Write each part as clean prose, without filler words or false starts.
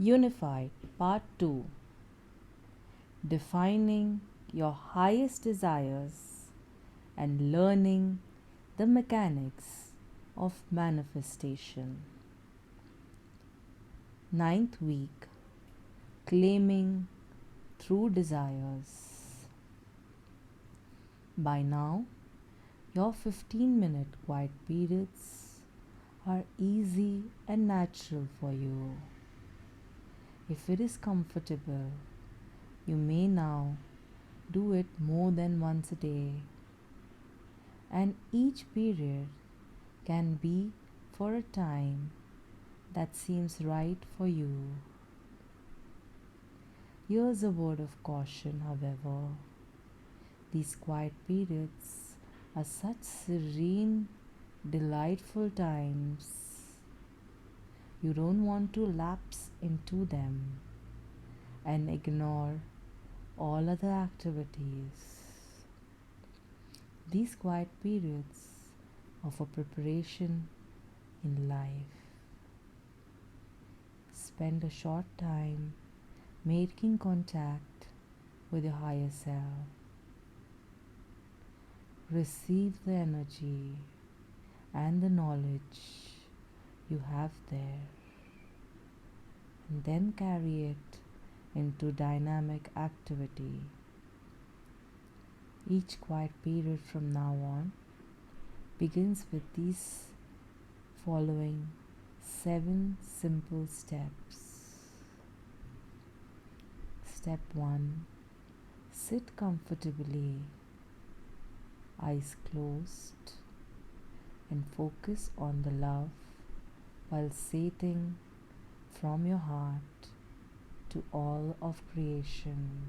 Unified Part 2, Defining Your Highest Desires and Learning the Mechanics of Manifestation. Ninth week, Claiming True Desires. By now, your 15-minute quiet periods are easy and natural for you. If it is comfortable, you may now do it more than once a day, and each period can be for a time that seems right for you. Here's a word of caution, however. These quiet periods are such serene, delightful times. You don't want to lapse into them and ignore all other activities. These quiet periods offer preparation in life. Spend a short time making contact with your higher self. Receive the energy and the knowledge you have there, and then carry it into dynamic activity. Each quiet period from now on begins with these following 7 simple steps. Step 1. Sit comfortably, eyes closed, and focus on the love while sating from your heart to all of creation.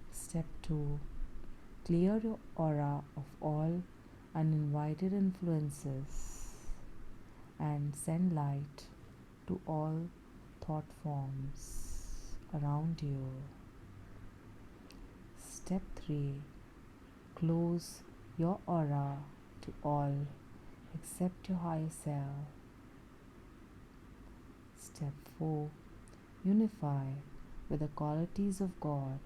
Step 2. Clear your aura of all uninvited influences and send light to all thought forms around you. Step 3. Close your aura to all except your higher self. Step 4. Unify with the qualities of God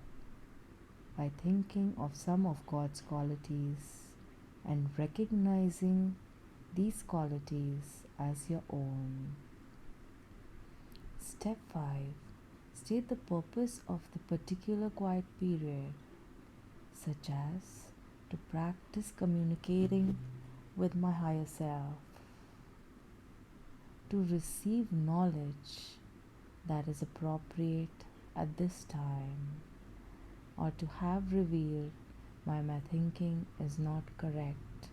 by thinking of some of God's qualities and recognizing these qualities as your own. Step 5. State the purpose of the particular quiet period, such as to practice communicating with my higher self, to receive knowledge that is appropriate at this time, or to have revealed why my thinking is not correct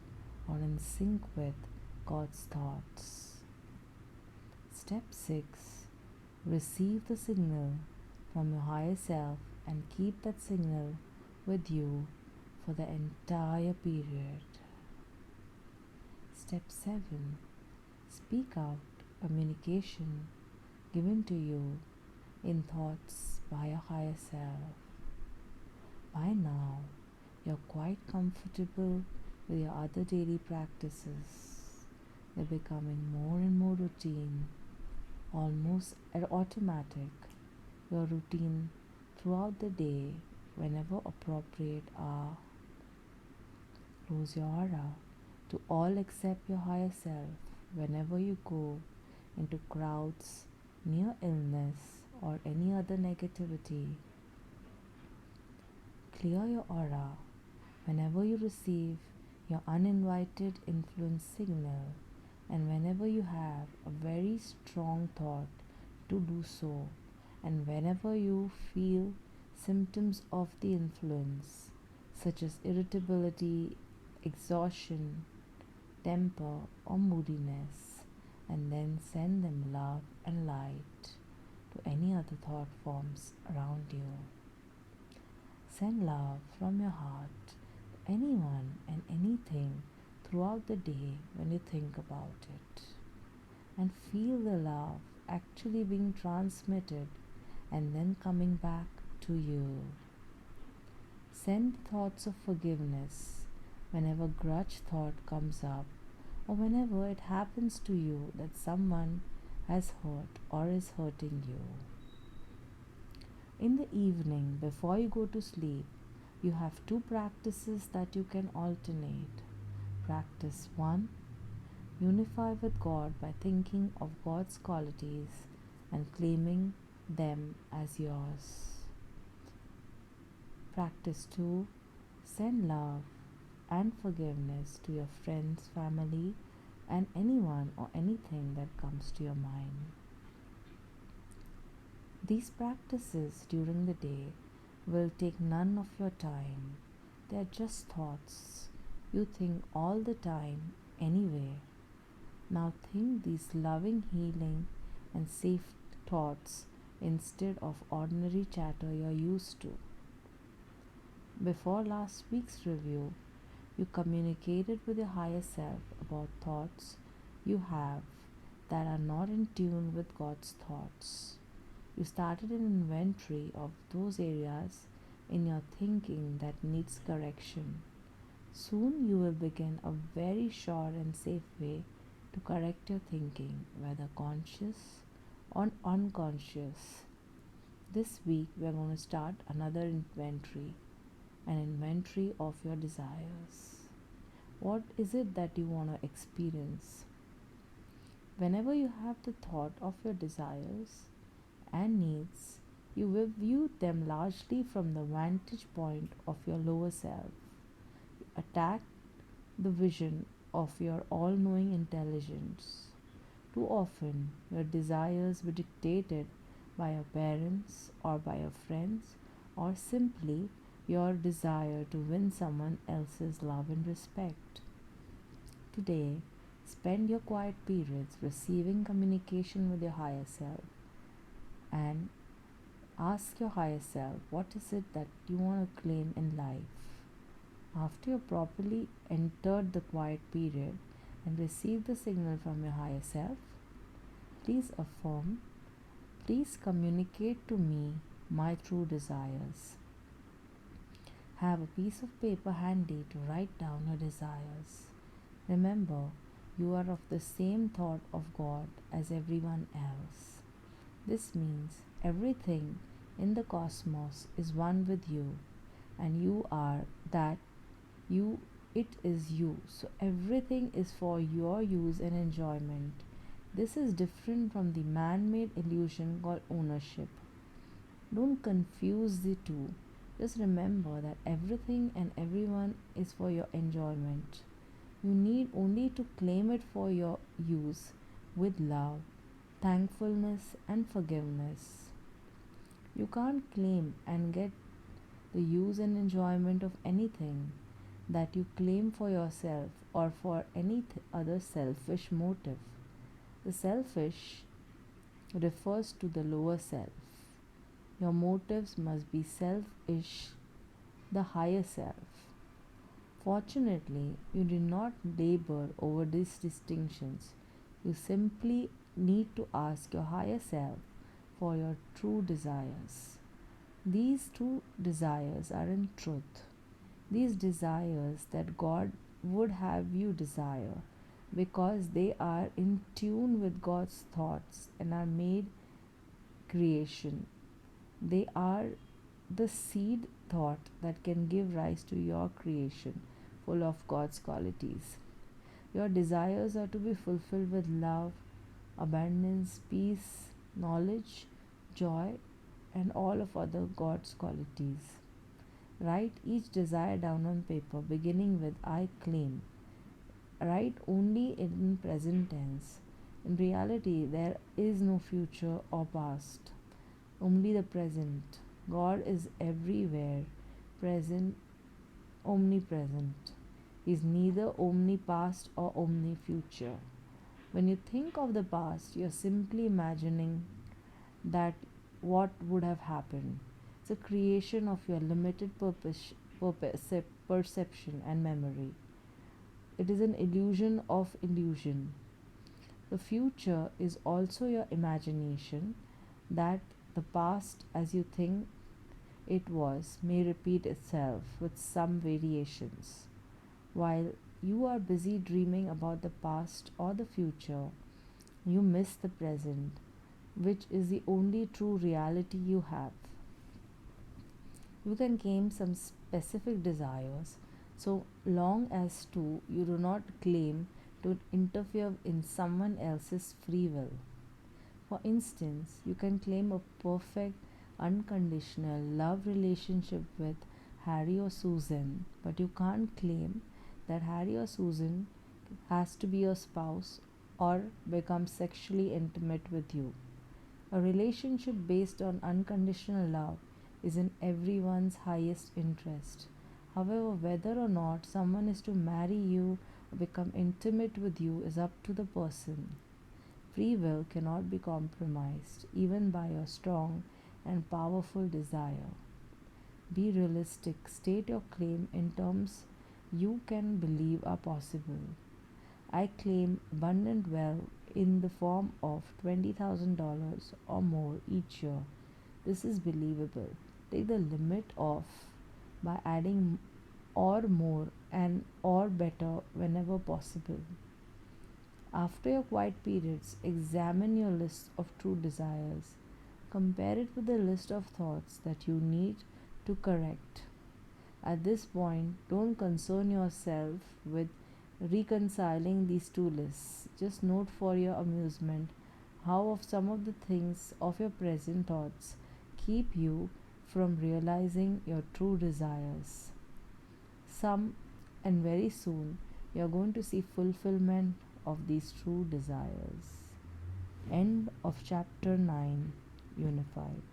or in sync with God's thoughts. Step 6. Receive the signal from your higher self and keep that signal with you for the entire period. Step 7. Speak out communication given to you in thoughts by your higher self. By now, you're quite comfortable with your other daily practices. They're becoming more and more routine, almost automatic. Your routine throughout the day, whenever appropriate, are close your aura to all except your higher self whenever you go into crowds, near illness, or any other negativity. Clear your aura whenever you receive your uninvited influence signal, and whenever you have a very strong thought to do so, and whenever you feel symptoms of the influence such as irritability, exhaustion, temper, or moodiness, and then send them love and light to any other thought forms around you. Send love from your heart to anyone and anything throughout the day when you think about it, and feel the love actually being transmitted and then coming back to you. Send thoughts of forgiveness whenever grudge thought comes up, or whenever it happens to you that someone has hurt or is hurting you. In the evening, before you go to sleep, you have two practices that you can alternate. Practice 1: unify with God by thinking of God's qualities and claiming them as yours. Practice 2: send love and forgiveness to your friends, family, and anyone or anything that comes to your mind. These practices during the day will take none of your time. They are just thoughts you think all the time anyway. Now think these loving, healing, and safe thoughts instead of ordinary chatter you're used to. Before last week's review, you communicated with your higher self about thoughts you have that are not in tune with God's thoughts. You started an inventory of those areas in your thinking that needs correction. Soon you will begin a very short and safe way to correct your thinking, whether conscious or unconscious. This week we are going to start another inventory, an inventory of your desires. What is it that you want to experience? Whenever you have the thought of your desires and needs, you will view them largely from the vantage point of your lower self. You attack the vision of your all knowing intelligence. Too often, your desires were dictated by your parents or by your friends, or simply your desire to win someone else's love and respect. Today, spend your quiet periods receiving communication with your higher self and ask your higher self what is it that you want to claim in life. After you properly entered the quiet period and received the signal from your higher self, please affirm, please communicate to me my true desires. Have a piece of paper handy to write down your desires. Remember, you are of the same thought of God as everyone else. This means everything in the cosmos is one with you, and you are that. It is you, so everything is for your use and enjoyment. This is different from the man-made illusion called ownership. Don't confuse the two. Just remember that everything and everyone is for your enjoyment. You need only to claim it for your use with love, thankfulness, and forgiveness. You can't claim and get the use and enjoyment of anything that you claim for yourself or for any other selfish motive. The selfish refers to the lower self. Your motives must be selfish, the higher self. Fortunately, you do not labor over these distinctions. You simply need to ask your higher self for your true desires. These true desires are in truth. These desires that God would have you desire because they are in tune with God's thoughts and are made creation. They are the seed thought that can give rise to your creation full of God's qualities. Your desires are to be fulfilled with love, abundance, peace, knowledge, joy, and all of other God's qualities. Write each desire down on paper, beginning with I claim. Write only in present tense. In reality, there is no future or past, only the present. God is everywhere, present, omnipresent. He is neither omnipast or omnifuture. When you think of the past, you are simply imagining that what would have happened. It's a creation of your limited perception and memory. It is an illusion of illusion. The future is also your imagination that the past, as you think it was, may repeat itself with some variations. While you are busy dreaming about the past or the future, You miss the present, which is the only true reality you have. You can claim some specific desires so long as to you do not claim to interfere in someone else's free will. For instance, you can claim a perfect, unconditional love relationship with Harry or Susan, but you can't claim that Harry or Susan has to be your spouse or become sexually intimate with you. A relationship based on unconditional love is in everyone's highest interest. However, whether or not someone is to marry you or become intimate with you is up to the person. Free will cannot be compromised, even by a strong and powerful desire. Be realistic, state your claim in terms you can believe are possible. I claim abundant wealth in the form of $20,000 or more each year. This is believable. Take the limit off by adding or more and or better whenever possible. After your quiet periods, examine your list of true desires. Compare it with the list of thoughts that you need to correct. At this point, don't concern yourself with reconciling these two lists. Just note for your amusement how of some of the things of your present thoughts keep you from realizing your true desires. Some and very soon you are going to see fulfillment of these true desires. End of chapter 9 Unified.